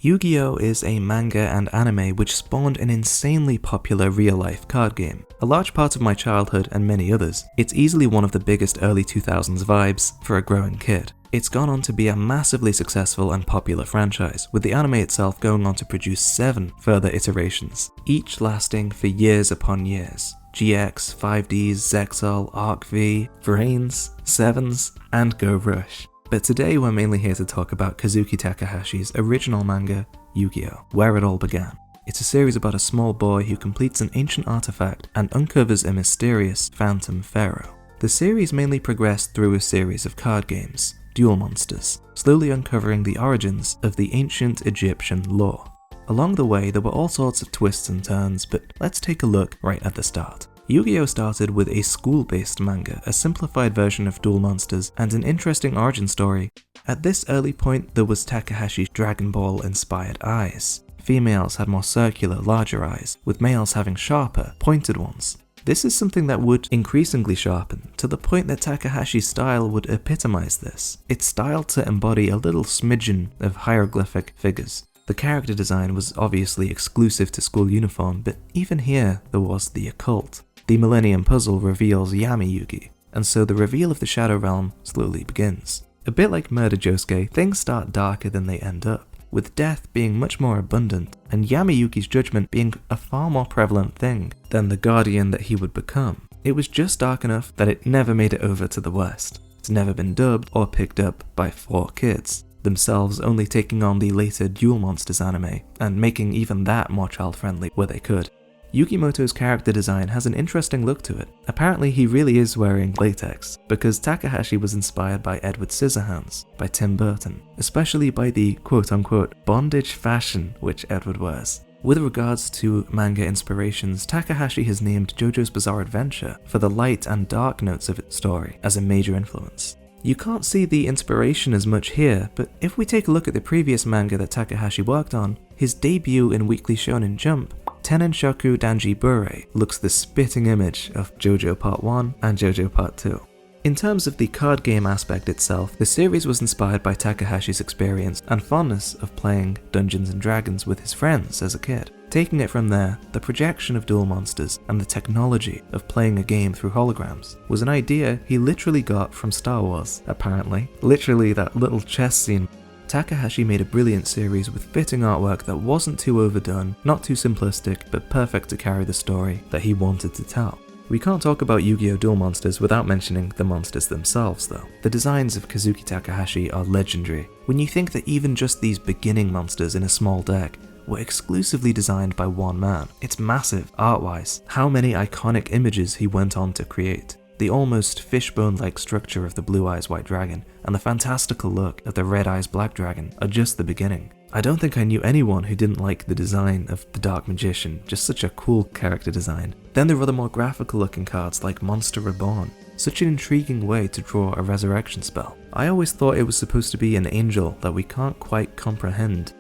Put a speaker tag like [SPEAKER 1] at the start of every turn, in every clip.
[SPEAKER 1] Yu-Gi-Oh! Is a manga and anime which spawned an insanely popular real-life card game. A large part of my childhood and many others, it's easily one of the biggest early 2000s vibes for a growing kid. It's gone on to be a massively successful and popular franchise, with the anime itself going on to produce 7 further iterations, each lasting for years upon years. GX, 5Ds, Zexal, Arc V, Vrains, Sevens, and Go Rush. But today we're mainly here to talk about Kazuki Takahashi's original manga, Yu-Gi-Oh! Where it all began. It's a series about a small boy who completes an ancient artifact and uncovers a mysterious phantom pharaoh. The series mainly progressed through a series of card games, Duel Monsters, slowly uncovering the origins of the ancient Egyptian lore. Along the way there were all sorts of twists and turns, but let's take a look right at the start. Yu-Gi-Oh! Started with a school-based manga, a simplified version of Duel Monsters, and an interesting origin story. At this early point there was Takahashi's Dragon Ball inspired eyes. Females had more circular, larger eyes, with males having sharper, pointed ones. This is something that would increasingly sharpen, to the point that Takahashi's style would epitomize this. It's styled to embody a little smidgen of hieroglyphic figures. The character design was obviously exclusive to school uniform, but even here there was the occult. The Millennium Puzzle reveals Yami Yugi, and so the reveal of the Shadow Realm slowly begins. A bit like Murder Josuke, things start darker than they end up, with death being much more abundant, and Yami Yugi's judgment being a far more prevalent thing than the guardian that he would become. It was just dark enough that it never made it over to the West. It's never been dubbed or picked up by 4Kids, themselves only taking on the later Duel Monsters anime, and making even that more child-friendly where they could. Yugimoto's character design has an interesting look to it. Apparently he really is wearing latex, because Takahashi was inspired by Edward Scissorhands by Tim Burton, especially by the quote-unquote bondage fashion which Edward wears. With regards to manga inspirations, Takahashi has named JoJo's Bizarre Adventure for the light and dark notes of its story as a major influence. You can't see the inspiration as much here, but if we take a look at the previous manga that Takahashi worked on, his debut in Weekly Shonen Jump, Tenenshoku Danji Bure, looks the spitting image of JoJo Part 1 and JoJo Part 2. In terms of the card game aspect itself, the series was inspired by Takahashi's experience and fondness of playing Dungeons & Dragons with his friends as a kid. Taking it from there, the projection of Duel Monsters and the technology of playing a game through holograms was an idea he literally got from Star Wars, apparently. Literally that little chess scene. Takahashi made a brilliant series with fitting artwork that wasn't too overdone, not too simplistic, but perfect to carry the story that he wanted to tell. We can't talk about Yu-Gi-Oh! Duel Monsters without mentioning the monsters themselves though. The designs of Kazuki Takahashi are legendary. When you think that even just these beginning monsters in a small deck were exclusively designed by one man, it's massive art-wise. How many iconic images he went on to create. The almost fishbone-like structure of the Blue Eyes White Dragon and the fantastical look of the Red Eyes Black Dragon are just the beginning. I don't think I knew anyone who didn't like the design of the Dark Magician, just such a cool character design. Then there were the more graphical looking cards like Monster Reborn, such an intriguing way to draw a resurrection spell. I always thought it was supposed to be an angel that we can't quite comprehend.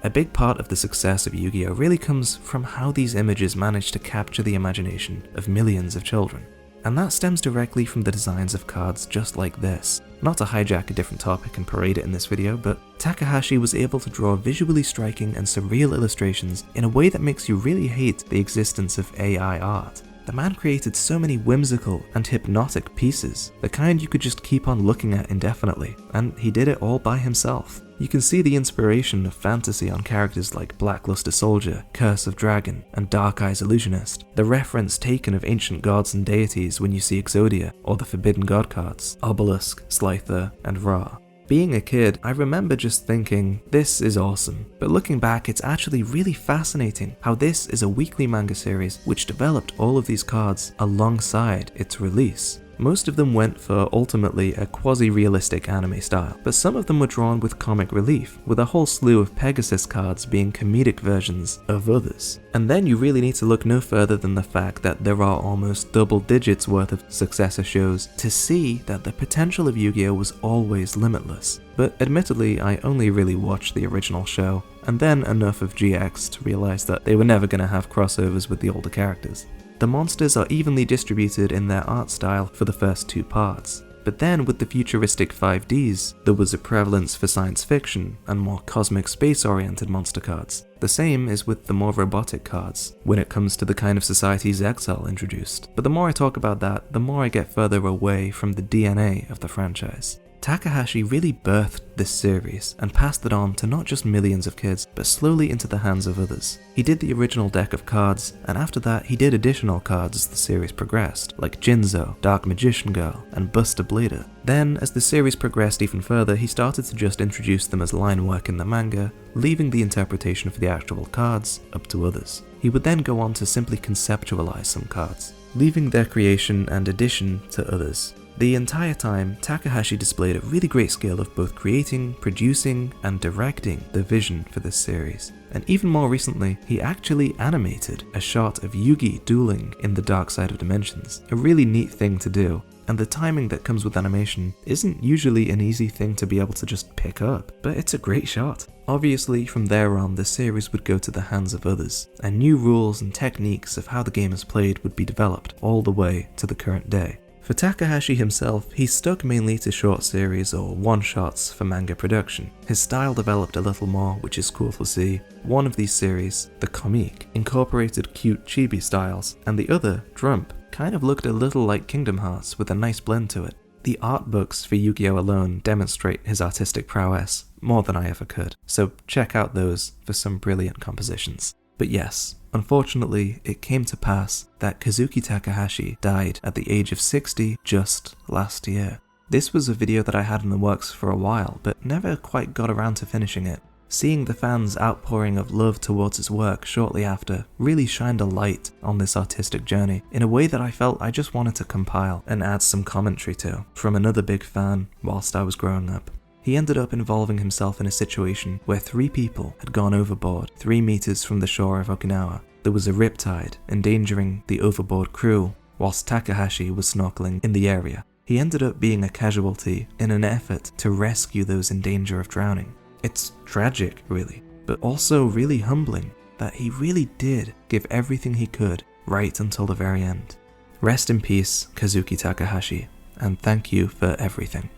[SPEAKER 1] A big part of the success of Yu-Gi-Oh! Really comes from how these images manage to capture the imagination of millions of children. And that stems directly from the designs of cards just like this. Not to hijack a different topic and parade it in this video, but Takahashi was able to draw visually striking and surreal illustrations in a way that makes you really hate the existence of AI art. The man created so many whimsical and hypnotic pieces, the kind you could just keep on looking at indefinitely, and he did it all by himself. You can see the inspiration of fantasy on characters like Blackluster Soldier, Curse of Dragon, and Dark Eyes Illusionist, the reference taken of ancient gods and deities when you see Exodia, or the Forbidden God cards, Obelisk, Slyther, and Ra. Being a kid, I remember just thinking, this is awesome, but looking back it's actually really fascinating how this is a weekly manga series which developed all of these cards alongside its release. Most of them went for ultimately a quasi-realistic anime style, but some of them were drawn with comic relief, with a whole slew of Pegasus cards being comedic versions of others. And then you really need to look no further than the fact that there are almost double digits worth of successor shows to see that the potential of Yu-Gi-Oh! Was always limitless. But admittedly, I only really watched the original show, and then enough of GX to realize that they were never going to have crossovers with the older characters. The monsters are evenly distributed in their art style for the first 2 parts. But then with the futuristic 5Ds, there was a prevalence for science fiction and more cosmic space-oriented monster cards. The same is with the more robotic cards, when it comes to the kind of societies Exile introduced. But the more I talk about that, the more I get further away from the DNA of the franchise. Takahashi really birthed this series and passed it on to not just millions of kids, but slowly into the hands of others. He did the original deck of cards, and after that he did additional cards as the series progressed, like Jinzo, Dark Magician Girl, and Buster Blader. Then, as the series progressed even further, he started to just introduce them as line work in the manga, leaving the interpretation for the actual cards up to others. He would then go on to simply conceptualize some cards, leaving their creation and addition to others. The entire time, Takahashi displayed a really great skill of both creating, producing, and directing the vision for this series. And even more recently, he actually animated a shot of Yugi dueling in the Dark Side of Dimensions. A really neat thing to do. And the timing that comes with animation isn't usually an easy thing to be able to just pick up, but it's a great shot. Obviously, from there on, the series would go to the hands of others, and new rules and techniques of how the game is played would be developed all the way to the current day. For Takahashi himself, he stuck mainly to short series or one-shots for manga production. His style developed a little more, which is cool to see. One of these series, the comique, incorporated cute chibi styles, and the other, Drump, kind of looked a little like Kingdom Hearts with a nice blend to it. The art books for Yu-Gi-Oh! Alone demonstrate his artistic prowess more than I ever could, so check out those for some brilliant compositions. But yes, unfortunately, it came to pass that Kazuki Takahashi died at the age of 60 just last year. This was a video that I had in the works for a while, but never quite got around to finishing it. Seeing the fans' outpouring of love towards his work shortly after really shined a light on this artistic journey in a way that I felt I just wanted to compile and add some commentary to from another big fan whilst I was growing up. He ended up involving himself in a situation where 3 people had gone overboard 3 meters from the shore of Okinawa. There was a riptide endangering the overboard crew whilst Takahashi was snorkeling in the area. He ended up being a casualty in an effort to rescue those in danger of drowning. It's tragic, really, but also really humbling that he really did give everything he could right until the very end. Rest in peace, Kazuki Takahashi, and thank you for everything.